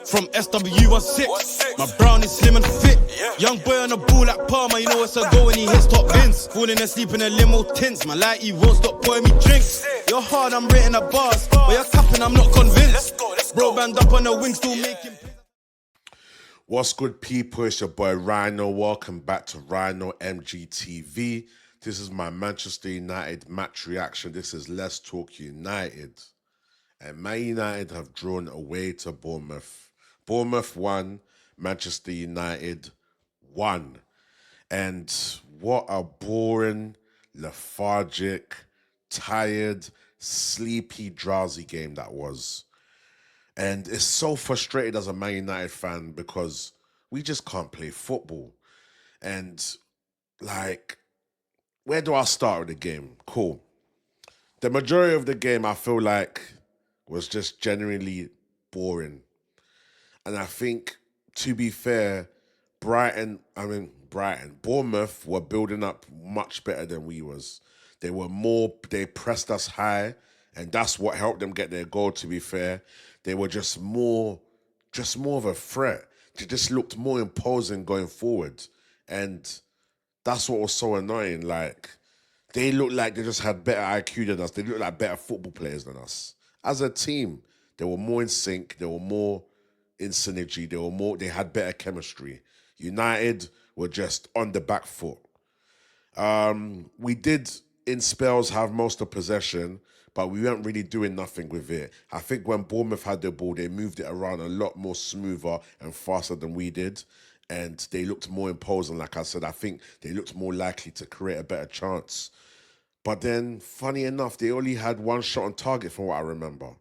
From SW16, my brown is slim and fit. Young boy on the ball like Palmer, you know it's a go when he hits top bins. Falling asleep in a limo tints, my lighty won't stop pouring me drinks. You're hard, I'm written at bars, but you're capping, I'm not convinced. Bro band up on the wing, still making. What's good, people? It's your boy Rhino. Welcome back to Rhino MGTV. This is my Manchester United match reaction. This is Let's Talk United. And Man United have drawn away to Bournemouth. Bournemouth won, Manchester United won. And what a boring, lethargic, tired, sleepy, drowsy game that was. And it's so frustrated as a Man United fan because we just can't play football. And, like, where do I start with the game? Cool. The majority of the game, I feel like, was just genuinely boring. And I think, to be fair, Bournemouth were building up much better than we was. They pressed us high, and that's what helped them get their goal, to be fair. They were just more of a threat. They just looked more imposing going forward. And that's what was so annoying. Like, they looked like they just had better IQ than us. They looked like better football players than us. As a team, they were more in sync. They were more in synergy. They had better chemistry. United were just on the back foot. We did, in spells, have most of possession, but we weren't really doing nothing with it. I think when Bournemouth had the ball, they moved it around a lot more smoother and faster than we did. And they looked more imposing, like I said. I think they looked more likely to create a better chance. But then, funny enough, they only had one shot on target from what I remember.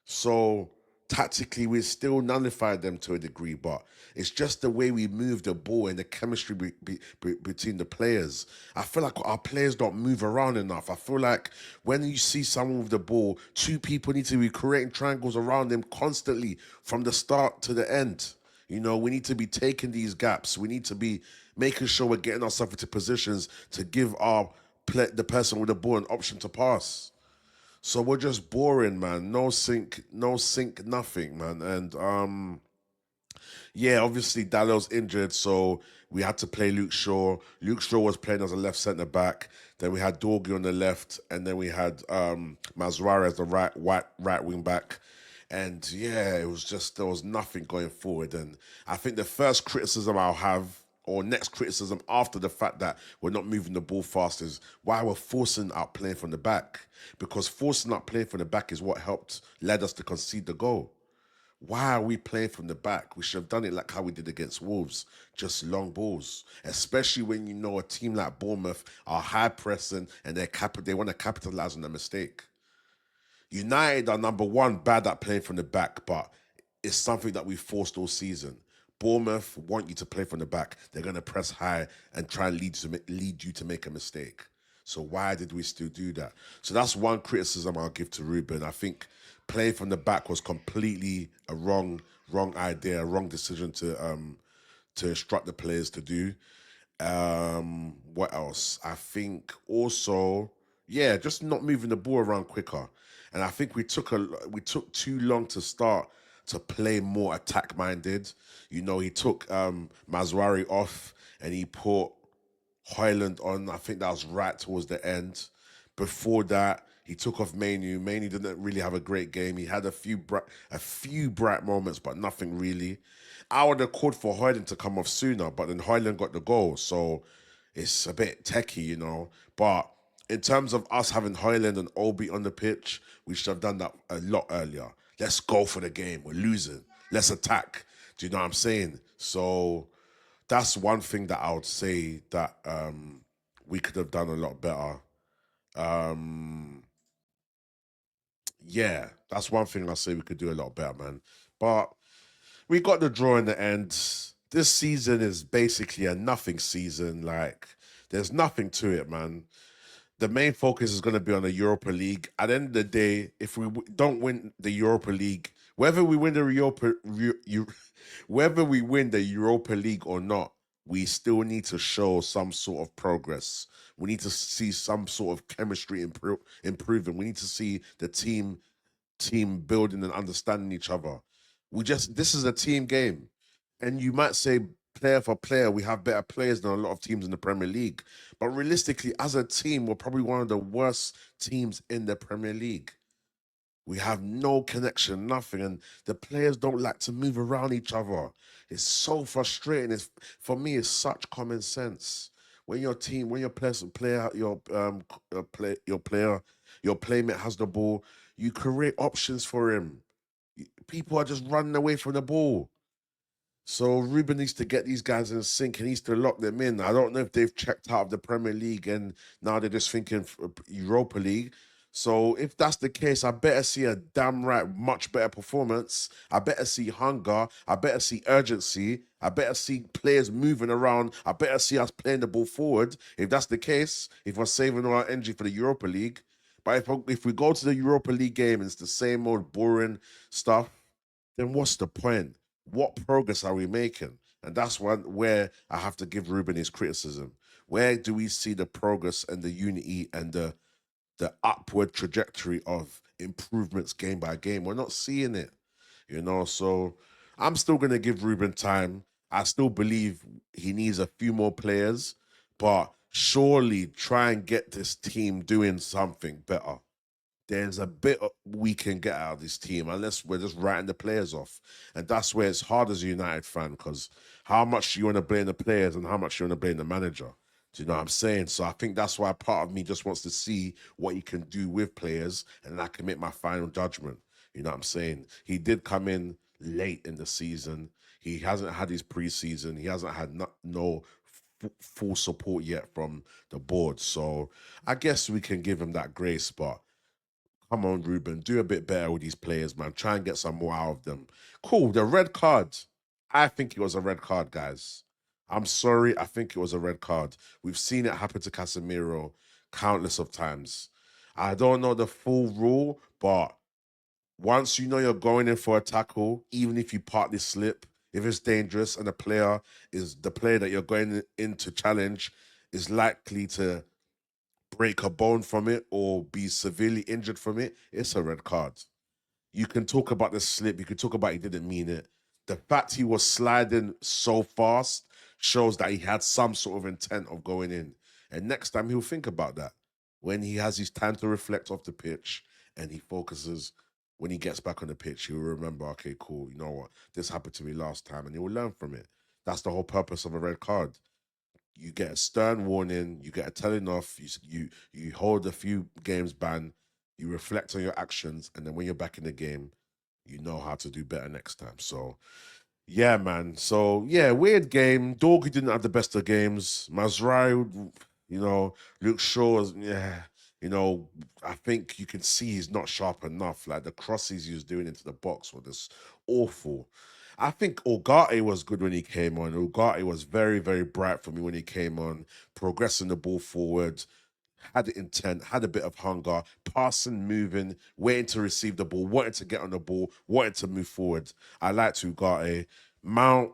So, tactically, we still nullified them to a degree, but it's just the way we move the ball and the chemistry between the players. I feel like our players don't move around enough. I feel like when you see someone with the ball, two people need to be creating triangles around them constantly from the start to the end. You know, we need to be taking these gaps. We need to be making sure we're getting ourselves into positions to give the person with the ball an option to pass. So we're just boring, man. No sync, nothing, man. And yeah, obviously Dallow's injured, so we had to play Luke Shaw. Luke Shaw was playing as a left centre back. Then we had Dorgy on the left, and then we had Mazraoui as the right wing back. And yeah, it was just, there was nothing going forward. And I think the first criticism I'll have, or next criticism after the fact that we're not moving the ball fast, is why we're forcing out playing from the back. Because forcing out playing from the back is what led us to concede the goal. Why are we playing from the back? We should have done it like how we did against Wolves, just long balls. Especially when you know a team like Bournemouth are high pressing and they want to capitalize on the mistake. United are number one bad at playing from the back, but it's something that we forced all season. Bournemouth want you to play from the back. They're going to press high and try and lead you to make a mistake. So why did we still do that? So that's one criticism I'll give to Ruben. I think playing from the back was completely a wrong idea, a wrong decision to instruct the players to do. What else? I think also, yeah, just not moving the ball around quicker. And I think we took too long to start to play more attack-minded. You know, he took Mazraoui off and he put Højlund on. I think that was right towards the end. Before that, he took off Mainu. Mainu didn't really have a great game. He had a few bright moments, but nothing really. I would have called for Højlund to come off sooner, but then Højlund got the goal. So it's a bit techie, you know. But in terms of us having Højlund and Obi on the pitch, we should have done that a lot earlier. Let's go for the game. We're losing. Let's attack. Do you know what I'm saying? So that's one thing that I would say that we could have done a lot better. Yeah, that's one thing I say we could do a lot better, man. But we got the draw in the end. This season is basically a nothing season. Like, there's nothing to it, man. The main focus is going to be on the Europa League. At the end of the day, if we don't win the Europa League, whether we win the Europa League or not, we still need to show some sort of progress. We need to see some sort of chemistry improving. We need to see the team building and understanding each other. This is a team game. And you might say player for player, we have better players than a lot of teams in the Premier League. But realistically, as a team, we're probably one of the worst teams in the Premier League. We have no connection, nothing, and the players don't like to move around each other. It's so frustrating. For me, it's such common sense. When your playmate has the ball, you create options for him. People are just running away from the ball. So Ruben needs to get these guys in sync. He needs to lock them in. I don't know if they've checked out of the Premier League and now they're just thinking Europa League. So if that's the case, I better see a damn right much better performance. I better see hunger. I better see urgency. I better see players moving around. I better see us playing the ball forward. If that's the case, if we're saving all our energy for the Europa League. But if we go to the Europa League game and it's the same old boring stuff, then what's the point? What progress are we making? And that's where I have to give Ruben his criticism. Where do we see the progress and the unity and the upward trajectory of improvements game by game? We're not seeing it, so I'm still going to give Ruben time. I still believe he needs a few more players, but surely try and get this team doing something better. There's a bit we can get out of this team unless we're just writing the players off. And that's where it's hard as a United fan, because how much you want to blame the players and how much you want to blame the manager. Do you know what I'm saying? So I think that's why part of me just wants to see what he can do with players, and then I can make my final judgment. You know what I'm saying? He did come in late in the season. He hasn't had his preseason. He hasn't had no full support yet from the board. So I guess we can give him that grace, but come on, Ruben, do a bit better with these players, man. Try and get some more out of them. Cool, the red card. I think it was a red card, guys. I'm sorry, I think it was a red card. We've seen it happen to Casemiro countless of times. I don't know the full rule, but once you know you're going in for a tackle, even if you partly slip, if it's dangerous and the player that you're going in to challenge is likely to break a bone from it or be severely injured from it, it's a red card. You can talk about the slip. You can talk about he didn't mean it. The fact he was sliding so fast shows that he had some sort of intent of going in. And next time he'll think about that. When he has his time to reflect off the pitch and he focuses, when he gets back on the pitch, he'll remember, okay, cool, you know what? This happened to me last time, and he will learn from it. That's the whole purpose of a red card. You get a stern warning, you get a telling off, you hold a few games ban, you reflect on your actions, and then when you're back in the game, you know how to do better next time. So, yeah, man. So, yeah, weird game. Dorgu didn't have the best of games. Mazraoui, Luke Shaw, I think you can see he's not sharp enough. Like, the crosses he was doing into the box were just awful. I think Ugarte was good when he came on. Ugarte was very, very bright for me when he came on, progressing the ball forward, had the intent, had a bit of hunger, passing, moving, waiting to receive the ball, wanting to get on the ball, wanting to move forward. I liked Ugarte. Mount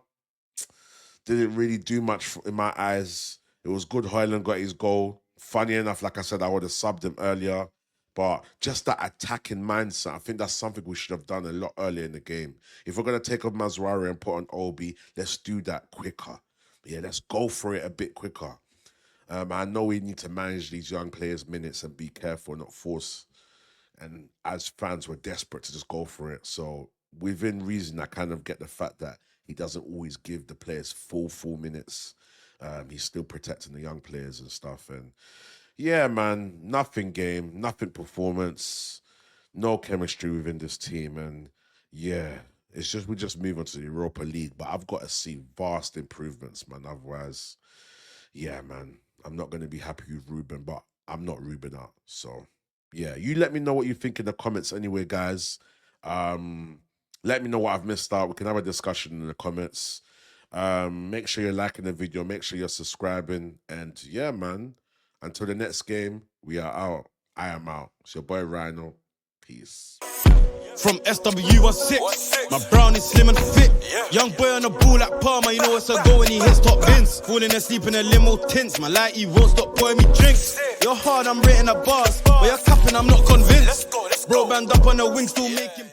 didn't really do much in my eyes. It was good Højlund got his goal. Funny enough, like I said, I would have subbed him earlier. But just that attacking mindset, I think that's something we should have done a lot earlier in the game. If we're going to take off Mazraoui and put on Obi, let's do that quicker. Yeah, let's go for it a bit quicker. I know we need to manage these young players' minutes and be careful, not force. And as fans, we're desperate to just go for it. So within reason, I kind of get the fact that he doesn't always give the players full minutes. He's still protecting the young players and stuff. And yeah, man, nothing game, nothing performance, no chemistry within this team. And yeah, it's just we just move on to the Europa League. But I've got to see vast improvements, man. Otherwise, yeah, man, I'm not going to be happy with Ruben, but I'm not Ruben out. So yeah, you let me know what you think in the comments anyway, guys. Let me know what I've missed out. We can have a discussion in the comments. Make sure you're liking the video. Make sure you're subscribing. And yeah, man, until the next game, we are out. I am out. It's your boy Rhino. Peace. From SW16, my brown is slim and fit. Young boy on the ball like Palmer, you know it's a go when he hits top bins. Falling asleep in a limo tints, my light, he won't stop pouring me drinks. You're hard, I'm rating the bars, but you're capping, I'm not convinced. Bro, band up on the wing, still making